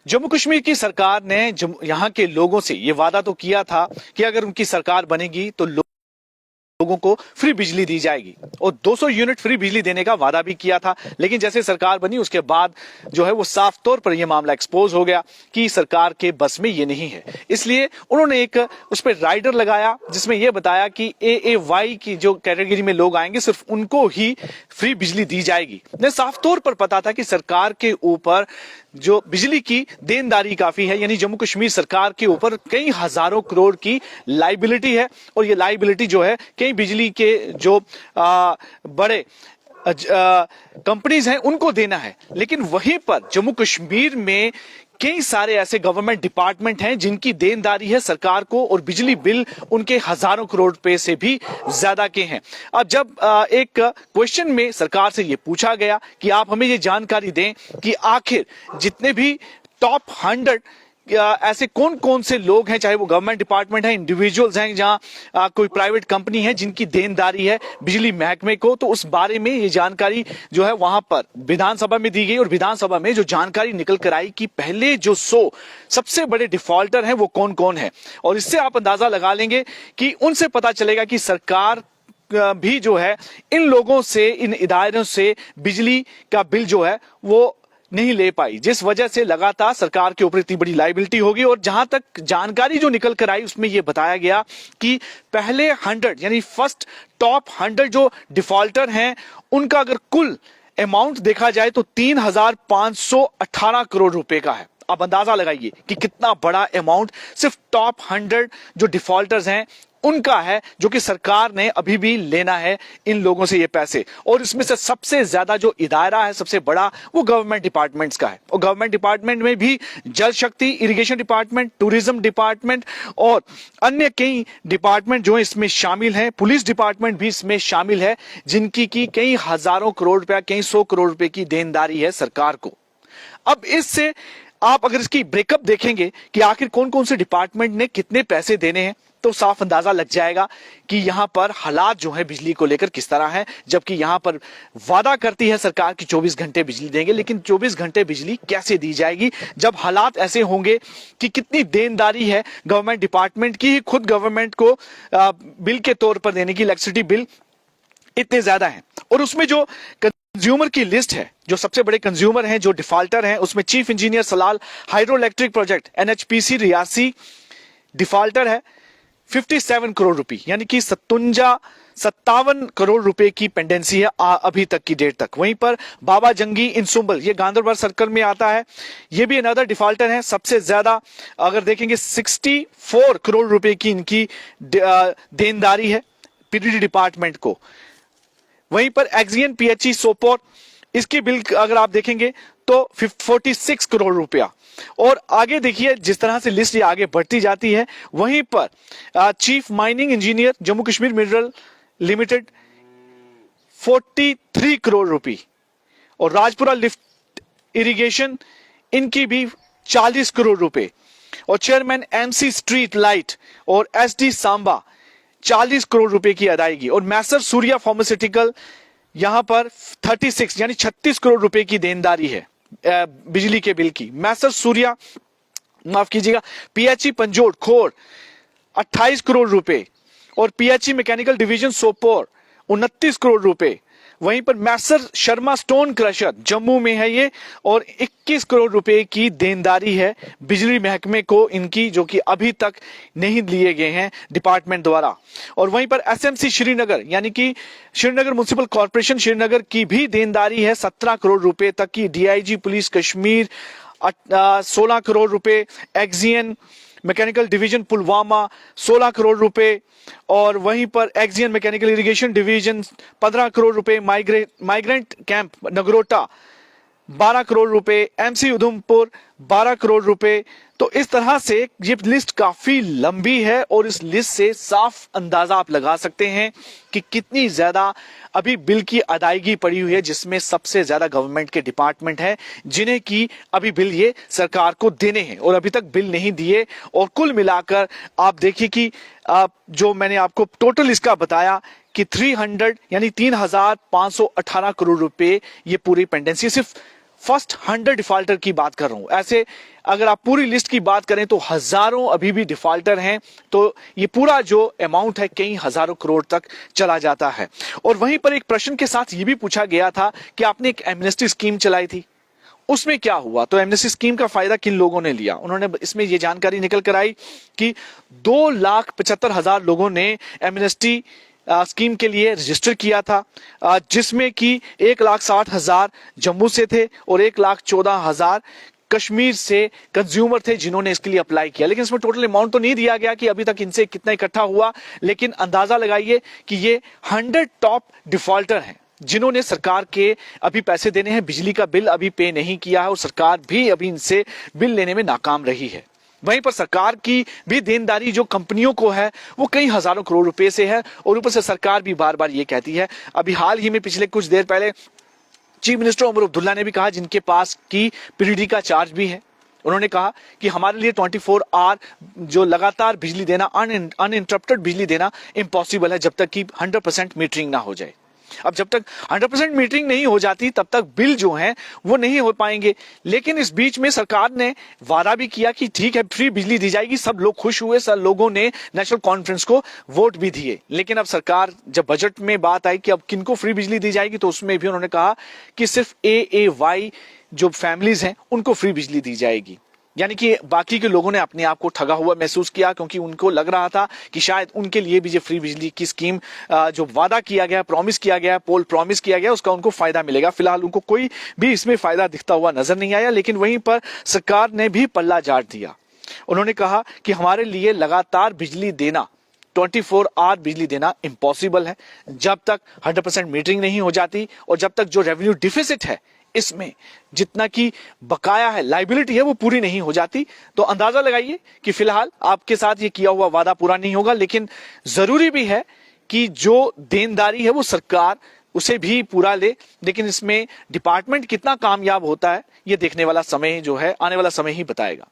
जम्मू कश्मीर की सरकार ने यहाँ के लोगों से ये वादा तो किया था कि अगर उनकी सरकार बनेगी तो लोगों को फ्री बिजली दी जाएगी और 200 यूनिट फ्री बिजली देने का वादा भी किया था। लेकिन जैसे सरकार बनी उसके बाद जो है वो साफ तौर पर यह मामला एक्सपोज हो गया कि सरकार के बस में ये नहीं है। इसलिए उन्होंने एक उस पर राइडर लगाया जिसमें यह बताया कि AAY की जो कैटेगरी में लोग आएंगे सिर्फ उनको ही फ्री बिजली दी जाएगी। उन्हें साफ तौर पर पता था कि सरकार के ऊपर जो बिजली की देनदारी काफी है, यानी जम्मू कश्मीर सरकार के ऊपर कई हजारों करोड़ की लाइबिलिटी है और ये लाइबिलिटी जो है कई बिजली के जो बड़े कंपनीज हैं उनको देना है। लेकिन वहीं पर जम्मू कश्मीर में कई सारे ऐसे गवर्नमेंट डिपार्टमेंट हैं जिनकी देनदारी है सरकार को और बिजली बिल उनके हजारों करोड़ रुपए से भी ज्यादा के हैं। अब जब एक क्वेश्चन में सरकार से यह पूछा गया कि आप हमें ये जानकारी दें कि आखिर जितने भी टॉप 100 ऐसे कौन कौन से लोग हैं, चाहे वो गवर्नमेंट डिपार्टमेंट है, इंडिविजुअल्स हैं, जहां कोई प्राइवेट कंपनी है जिनकी देनदारी है बिजली महकमे को, तो उस बारे में ये जानकारी जो है वहां पर विधानसभा में दी गई और विधानसभा में जो जानकारी निकल कर आई कि पहले जो 100 सबसे बड़े डिफॉल्टर हैं वो कौन कौन है। और इससे आप अंदाजा लगा लेंगे कि उनसे पता चलेगा कि सरकार भी जो है इन लोगों से, इन इदारों से बिजली का बिल जो है वो नहीं ले पाई, जिस वजह से लगातार सरकार के ऊपर इतनी बड़ी लाइबिलिटी होगी। और जहां तक जानकारी जो निकल कर आई उसमें यह बताया गया कि पहले 100 यानी फर्स्ट टॉप 100 जो डिफॉल्टर हैं उनका अगर कुल अमाउंट देखा जाए तो 3,518 करोड़ रुपए का है। अब अंदाजा लगाइए कि कितना बड़ा अमाउंट सिर्फ टॉप 100 जो डिफॉल्टर्स हैं उनका है, जो कि सरकार ने अभी भी लेना है इन लोगों से ये पैसे। और इसमें से सबसे ज्यादा जो इदारा है सबसे बड़ा वो गवर्नमेंट डिपार्टमेंट्स का है। और गवर्नमेंट डिपार्टमेंट में भी जल शक्ति, इरिगेशन डिपार्टमेंट, टूरिज्म डिपार्टमेंट और अन्य कई डिपार्टमेंट जो इसमें शामिल हैं, पुलिस डिपार्टमेंट भी इसमें शामिल है, जिनकी की कई हजारों करोड़ रुपया, कई 100 करोड़ रुपए की देनदारी है सरकार को। अब इससे आप अगर इसकी ब्रेकअप देखेंगे कि आखिर कौन कौन से डिपार्टमेंट ने कितने पैसे देने हैं तो साफ अंदाजा लग जाएगा कि यहां पर हालात जो है बिजली को लेकर किस तरह है। जबकि यहां पर वादा करती है सरकार की 24 घंटे बिजली देंगे, लेकिन 24 घंटे बिजली कैसे दी जाएगी जब हालात ऐसे होंगे कि कितनी देनदारी है गवर्नमेंट डिपार्टमेंट की, खुद गवर्नमेंट को बिल के तौर पर देने की, इलेक्ट्रिसिटी बिल इतने ज्यादा है। और उसमें जो कंज्यूमर की लिस्ट है, जो सबसे बड़े कंज्यूमर हैं, जो डिफॉल्टर हैं, उसमें chief engineer Salal hydro electric project NHPC Reasi defaulter है 57 करोड़ रुपए, यानी कि 57 करोड़ रुपए की पेंडेंसी है अभी तक की डेट तक। वहीं पर बाबा जंगी इंसुम्बल, ये गांधरबल सर्कल में आता है, ये भी अनदर डिफॉल्टर है। सबसे ज्यादा अगर देखेंगे 64 करोड़ रुपए की इनकी देनदारी है PDD डिपार्टमेंट को। वहीं पर एक्सियन PHE सोपोर, इसकी बिल अगर आप देखेंगे तो 46 करोड़ रुपया। और आगे देखिए जिस तरह से लिस्ट ये आगे बढ़ती जाती है, वहीं पर chief mining engineer Jammu Kashmir mineral limited 43 crore रुपए और राजपुरा लिफ्ट इरिगेशन इनकी भी 40 करोड़ रुपए और चेयरमैन MC स्ट्रीट लाइट और SD सांबा 40 करोड़ रुपए की अदायगी। और मैसर सूर्या फार्मास्यूटिकल यहां पर 36 यानी 36 करोड़ रुपए की देनदारी है बिजली के बिल की। मैसर सूर्या, माफ कीजिएगा, PHE पंजोड़ खोड़ 28 करोड़ रुपए और PHE mechanical division Sopore 29 crore रुपए। वहीं पर मैसर शर्मा स्टोन क्रशर जम्मू में है ये और 21 करोड़ रुपए की देनदारी है बिजली महकमे को इनकी, जो कि अभी तक नहीं लिए गए हैं डिपार्टमेंट द्वारा। और वहीं पर SMC श्रीनगर यानी कि श्रीनगर म्युनिसिपल कॉर्पोरेशन श्रीनगर की भी देनदारी है 17 करोड़ रुपए तक की। DIG पुलिस कश्मीर 16 करोड़ रुपए, एक्सियन मैकेनिकल डिवीजन पुलवामा 16 करोड़ रुपए और वहीं पर एक्सियन मैकेनिकल इरिगेशन डिवीजन 15 करोड़ रुपए, माइग्रेंट कैंप नगरोटा 12 करोड़ रुपए, MC उधमपुर 12 करोड़ रुपए। तो इस तरह से ये लिस्ट काफी लंबी है और इस लिस्ट से साफ अंदाजा आप लगा सकते हैं कि कितनी ज्यादा अभी बिल की अदायगी पड़ी हुई है, जिसमें सबसे ज्यादा गवर्नमेंट के डिपार्टमेंट हैं जिन्हें की अभी बिल ये सरकार को देने हैं और अभी तक बिल नहीं दिए। और कुल मिलाकर आप देखिए कि जो मैंने आपको टोटल इसका बताया कि 300 यानी 3,518 करोड़ रुपए ये पूरी पेंडेंसी सिर्फ फर्स्ट 100 डिफॉल्टर की बात कर रहा हूं। ऐसे अगर आप पूरी लिस्ट की बात करें तो हजारों अभी भी डिफॉल्टर हैं, तो ये पूरा जो अमाउंट है कई हजारों करोड़ तक चला जाता है। और वहीं पर एक प्रश्न के साथ ये भी पूछा गया था कि आपने एक एमनेस्टी स्कीम चलाई थी, उसमें क्या हुआ? तो एमनेस्टी स्कीम का फायदा किन लोगों ने लिया? उन्होंने इसमें यह जानकारी निकल कर आई कि 2,75,000 लोगों ने एमनेस्टी स्कीम के लिए रजिस्टर किया था, जिसमें कि 1,60,000 जम्मू से थे और 1,14,000 कश्मीर से कंज्यूमर थे जिन्होंने इसके लिए अप्लाई किया। लेकिन इसमें टोटल अमाउंट तो नहीं दिया गया कि अभी तक इनसे कितना इकट्ठा हुआ, लेकिन अंदाजा लगाइए कि ये 100 टॉप डिफॉल्टर हैं जिन्होंने सरकार के अभी पैसे देने हैं, बिजली का बिल अभी पे नहीं किया है और सरकार भी अभी इनसे बिल लेने में नाकाम रही है। वहीं पर सरकार की भी देनदारी जो कंपनियों को है वो कई हजारों करोड़ रुपए से है, और ऊपर से सरकार भी बार बार ये कहती है। अभी हाल ही में पिछले कुछ देर पहले चीफ मिनिस्टर उमर अब्दुल्ला ने भी कहा, जिनके पास की पीडीडी का चार्ज भी है, उन्होंने कहा कि हमारे लिए 24 आवर जो लगातार बिजली देना, अनइंटरप्टेड बिजली देना इम्पॉसिबल है जब तक कि 100% मीटरिंग ना हो जाए। अब जब तक 100% मीटरिंग नहीं हो जाती तब तक बिल जो हैं वो नहीं हो पाएंगे। लेकिन इस बीच में सरकार ने वादा भी किया कि ठीक है फ्री बिजली दी जाएगी, सब लोग खुश हुए, सब लोगों ने नेशनल कॉन्फ्रेंस को वोट भी दिए। लेकिन अब सरकार जब बजट में बात आई कि अब किनको फ्री बिजली दी जाएगी, तो उसमें भी उन्होंने कहा कि सिर्फ AAY जो फैमिलीज हैं उनको फ्री बिजली दी जाएगी। यानी कि बाकी के लोगों ने अपने आप को ठगा हुआ महसूस किया, क्योंकि उनको लग रहा था कि शायद उनके लिए भी जो फ्री बिजली की स्कीम जो वादा किया गया, प्रॉमिस किया गया, पोल प्रॉमिस किया गया, उसका उनको फायदा मिलेगा। फिलहाल उनको कोई भी इसमें फायदा दिखता हुआ नजर नहीं आया। लेकिन वहीं पर सरकार ने भी पल्ला झाड़ दिया। उन्होंने कहा कि हमारे लिए लगातार बिजली देना, 24 आवर बिजली देना इम्पॉसिबल है जब तक 100% मीटरिंग नहीं हो जाती, और जब तक जो रेवेन्यू डिफिसिट है इसमें जितना की बकाया है, लाइबिलिटी है, वो पूरी नहीं हो जाती। तो अंदाजा लगाइए कि फिलहाल आपके साथ ये किया हुआ वादा पूरा नहीं होगा। लेकिन जरूरी भी है कि जो देनदारी है वो सरकार उसे भी पूरा ले। लेकिन इसमें डिपार्टमेंट कितना कामयाब होता है ये देखने वाला समय जो है, आने वाला समय ही बताएगा।